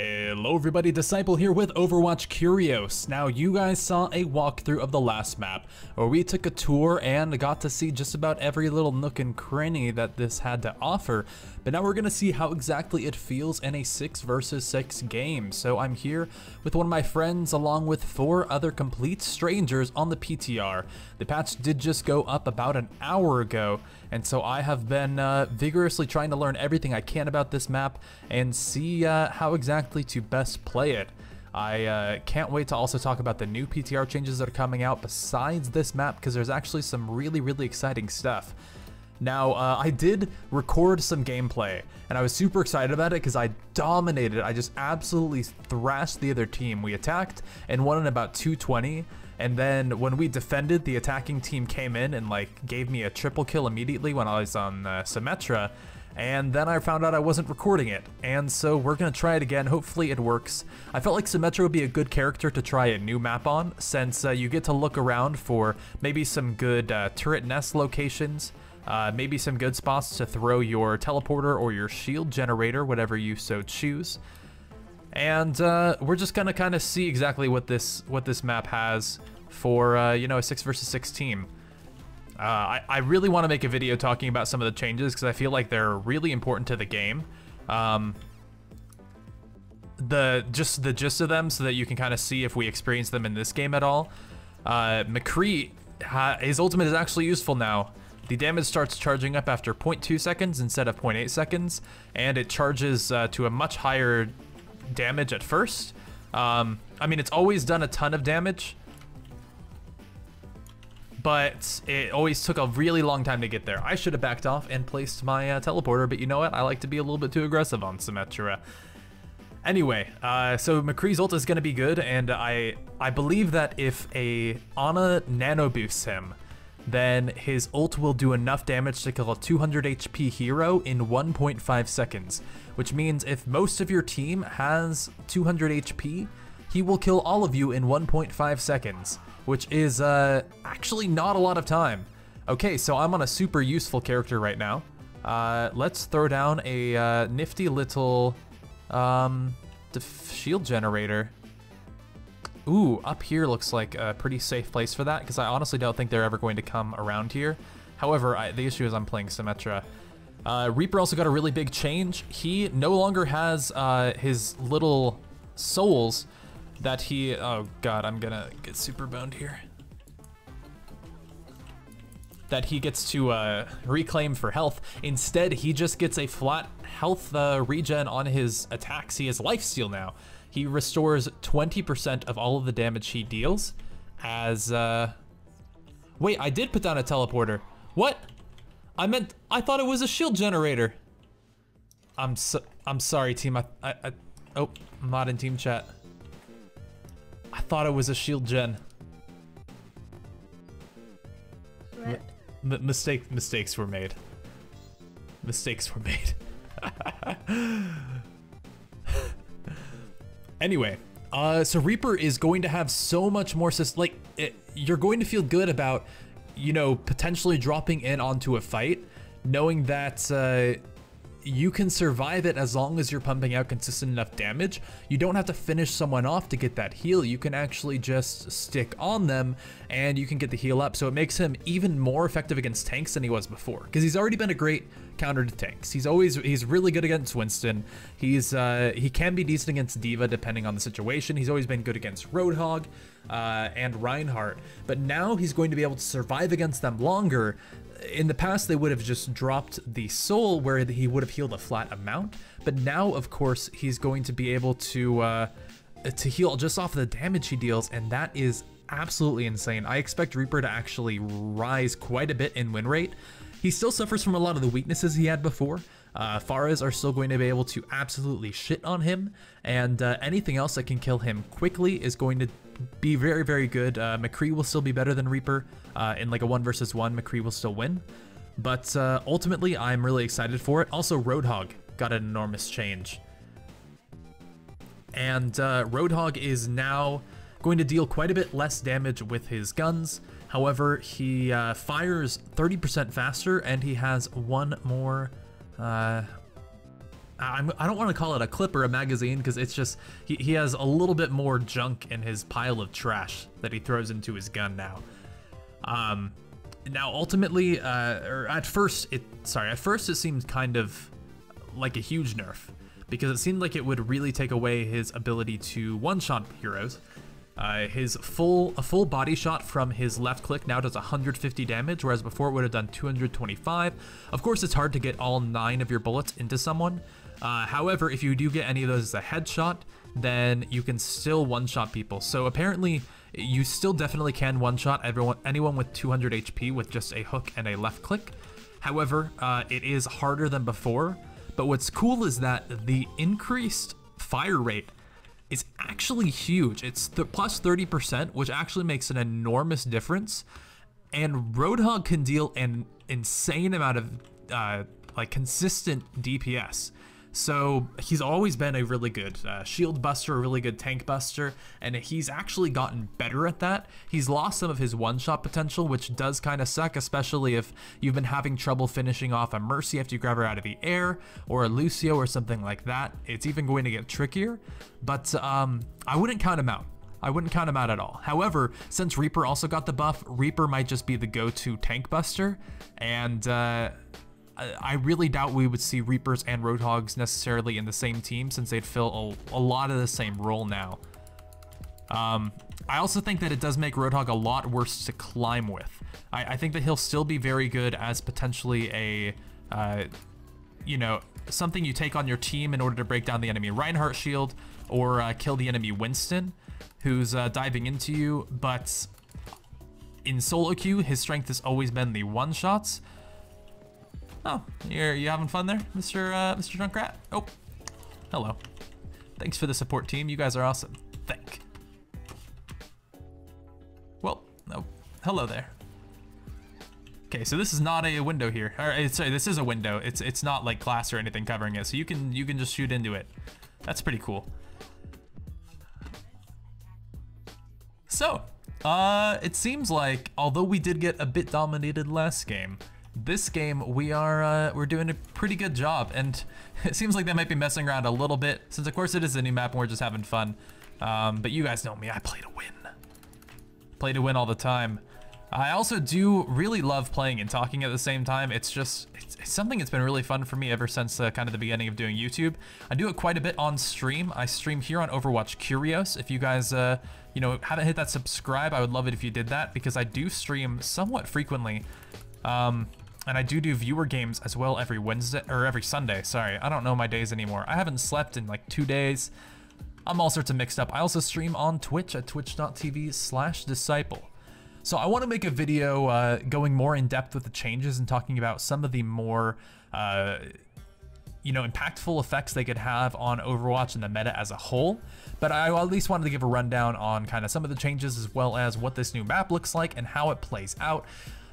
Hello everybody, Disciple here with Overwatch Curios. Now you guys saw a walkthrough of the last map where we took a tour and got to see just about every little nook and cranny that this had to offer. But now we're gonna see how exactly it feels in a 6 versus 6 game. So I'm here with one of my friends along with 4 other complete strangers on the PTR. The patch did just go up about an hour ago, and so I have been vigorously trying to learn everything I can about this map and see how exactly to best play it. I can't wait to also talk about the new PTR changes that are coming out besides this map, because there's actually some really exciting stuff. Now, I did record some gameplay, and I was super excited about it because I dominated. I just absolutely thrashed the other team. We attacked and won in about 220, and then when we defended, the attacking team came in and like gave me a triple kill immediately when I was on Symmetra, and then I found out I wasn't recording it, and so we're gonna try it again. Hopefully it works. I felt like Symmetra would be a good character to try a new map on, since you get to look around for maybe some good turret nest locations, maybe some good spots to throw your teleporter or your shield generator, whatever you so choose. And we're just gonna kind of see exactly what this map has for you know, a 6 versus 6 team. I really want to make a video talking about some of the changes because I feel like they're really important to the game. The gist of them, so that you can kind of see if we experience them in this game at all. McCree, his ultimate is actually useful now. The damage starts charging up after 0.2 seconds instead of 0.8 seconds, and it charges to a much higher damage at first. I mean, it's always done a ton of damage, but it always took a really long time to get there. I should have backed off and placed my teleporter, but you know what? I like to be a little bit too aggressive on Symmetra. Anyway, so McCree's ult is going to be good, and I believe that if a Ana nano boosts him, then his ult will do enough damage to kill a 200 HP hero in 1.5 seconds, which means if most of your team has 200 HP, he will kill all of you in 1.5 seconds, which is actually not a lot of time. Okay, so I'm on a super useful character right now. Let's throw down a nifty little shield generator. Ooh, up here looks like a pretty safe place for that, because I honestly don't think they're ever going to come around here. However, the issue is I'm playing Symmetra. Reaper also got a really big change. He no longer has his little souls that he... Oh god, I'm gonna get super boned here. That he gets to reclaim for health. Instead, he just gets a flat health regen on his attacks. He has lifesteal now. He restores 20% of all of the damage he deals as... Wait, I did put down a teleporter. What? I thought it was a shield generator. I'm sorry, team. Oh, I'm not in team chat. I thought it was a shield gen. What? Mistakes were made. Mistakes were made. Anyway, so Reaper is going to have so much more you're going to feel good about, you know, potentially dropping in onto a fight, knowing that you can survive it as long as you're pumping out consistent enough damage. You don't have to finish someone off to get that heal. You can actually just stick on them and you can get the heal up. So it makes him even more effective against tanks than he was before, because he's already been a great counter to tanks. He's really good against Winston. He can be decent against D.Va depending on the situation. He's always been good against Roadhog and Reinhardt, but now he's going to be able to survive against them longer. In the past, they would have just dropped the soul where he would have healed a flat amount, but now, of course, he's going to be able to heal just off the damage he deals, and that is absolutely insane. I expect Reaper to actually rise quite a bit in win rate. He still suffers from a lot of the weaknesses he had before. Pharahs are still going to be able to absolutely shit on him, and anything else that can kill him quickly is going to be very good. McCree will still be better than Reaper. In like a 1 versus 1, McCree will still win. But ultimately, I'm really excited for it. Also, Roadhog got an enormous change. And Roadhog is now going to deal quite a bit less damage with his guns. However, he fires 30% faster, and he has one more I don't want to call it a clip or a magazine because it's just he has a little bit more junk in his pile of trash that he throws into his gun now. Now ultimately, or at first it seemed kind of like a huge nerf because it seemed like it would really take away his ability to one-shot heroes. A full body shot from his left click now does 150 damage, whereas before it would have done 225. Of course, it's hard to get all 9 of your bullets into someone. However, if you do get any of those as a headshot, then you can still one-shot people. So apparently, you still definitely can one-shot anyone with 200 HP with just a hook and a left click. However, it is harder than before. But what's cool is that the increased fire rate is actually huge. It's plus 30%, which actually makes an enormous difference. And Roadhog can deal an insane amount of like consistent DPS. So he's always been a really good shield buster, a really good tank buster, and he's actually gotten better at that. He's lost some of his one-shot potential, which does kind of suck, especially if you've been having trouble finishing off a Mercy after you grab her out of the air, or a Lucio or something like that. It's even going to get trickier, but I wouldn't count him out. I wouldn't count him out at all. However, since Reaper also got the buff, Reaper might just be the go-to tank buster, and I really doubt we would see Reapers and Roadhogs necessarily in the same team since they'd fill a lot of the same role now. I also think that it does make Roadhog a lot worse to climb with. I think that he'll still be very good as potentially a, you know, something you take on your team in order to break down the enemy Reinhardt shield or kill the enemy Winston who's diving into you, but in solo queue, his strength has always been the one-shots. Oh, you having fun there, Mr. Junkrat? Oh, hello. Thanks for the support, team. You guys are awesome. Thank. Well, oh, hello there. Okay, so this is not a window here. Sorry, this is a window. It's not like glass or anything covering it, so you can just shoot into it. That's pretty cool. So, it seems like although we did get a bit dominated last game, this game we're doing a pretty good job, and it seems like they might be messing around a little bit since of course it is a new map and we're just having fun. But you guys know me, I play to win. Play to win all the time. I also do really love playing and talking at the same time. It's something that's been really fun for me ever since kind of the beginning of doing YouTube. I do it quite a bit on stream. I stream here on Overwatch Curios. If you guys you know, haven't hit that subscribe, I would love it if you did that because I do stream somewhat frequently. And I do viewer games as well every Wednesday, or every Sunday, sorry. I don't know my days anymore. I haven't slept in like 2 days. I'm all sorts of mixed up. I also stream on Twitch at twitch.tv/disciple. So I want to make a video going more in depth with the changes and talking about some of the more, you know, impactful effects they could have on Overwatch and the meta as a whole. But I at least wanted to give a rundown on kind of some of the changes as well as what this new map looks like and how it plays out.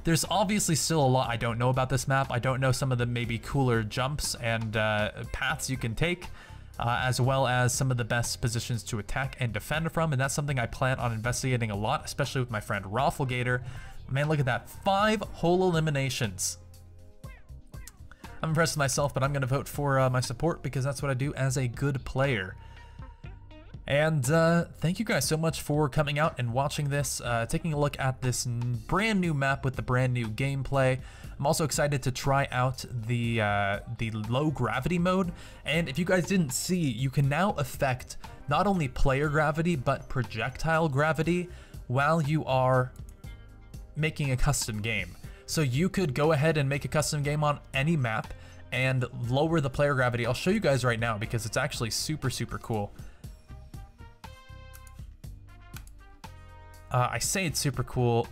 There's obviously still a lot I don't know about this map. I don't know some of the maybe cooler jumps and paths you can take, as well as some of the best positions to attack and defend from, and that's something I plan on investigating a lot, especially with my friend Rafflegator. Man, look at that, 5 whole eliminations. I'm impressed with myself, but I'm gonna vote for my support because that's what I do as a good player. And thank you guys so much for coming out and watching this, taking a look at this brand new map with the brand new gameplay. I'm also excited to try out the low gravity mode. And if you guys didn't see, you can now affect not only player gravity, but projectile gravity while you are making a custom game. So you could go ahead and make a custom game on any map and lower the player gravity. I'll show you guys right now because it's actually super, super cool. I say it's super cool.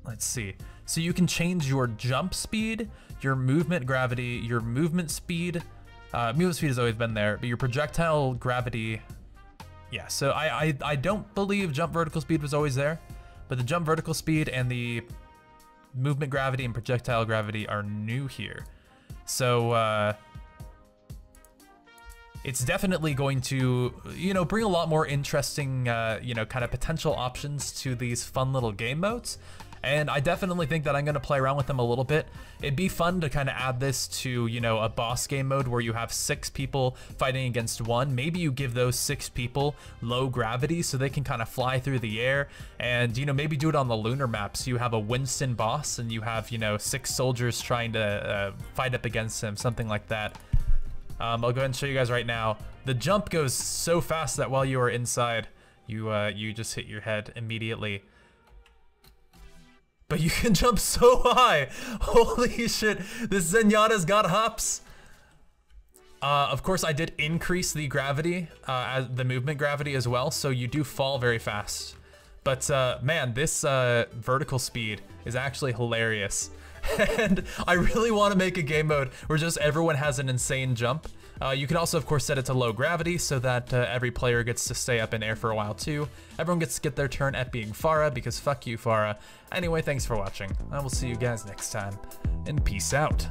Let's see. So you can change your jump speed, your movement gravity, your movement speed. Movement speed has always been there, but your projectile gravity, yeah. So I don't believe jump vertical speed was always there, but the jump vertical speed and the movement gravity and projectile gravity are new here. So it's definitely going to, you know, bring a lot more interesting, you know, kind of potential options to these fun little game modes. And I definitely think that I'm gonna play around with them a little bit. It'd be fun to kind of add this to, you know, a boss game mode where you have 6 people fighting against 1. Maybe you give those 6 people low gravity so they can kind of fly through the air, and, you know, maybe do it on the Lunar map. So you have a Winston boss and you have, you know, 6 soldiers trying to fight up against him, something like that. I'll go ahead and show you guys right now. The jump goes so fast that while you are inside, you just hit your head immediately. But you can jump so high. Holy shit, this Zenyatta's got hops. Of course, I did increase the gravity, the movement gravity as well, so you do fall very fast. But man, this vertical speed is actually hilarious. And I really want to make a game mode where just everyone has an insane jump. You can also, of course, set it to low gravity so that every player gets to stay up in air for a while too. Everyone gets to get their turn at being Pharah, because fuck you, Pharah. Anyway, thanks for watching. I will see you guys next time, and peace out.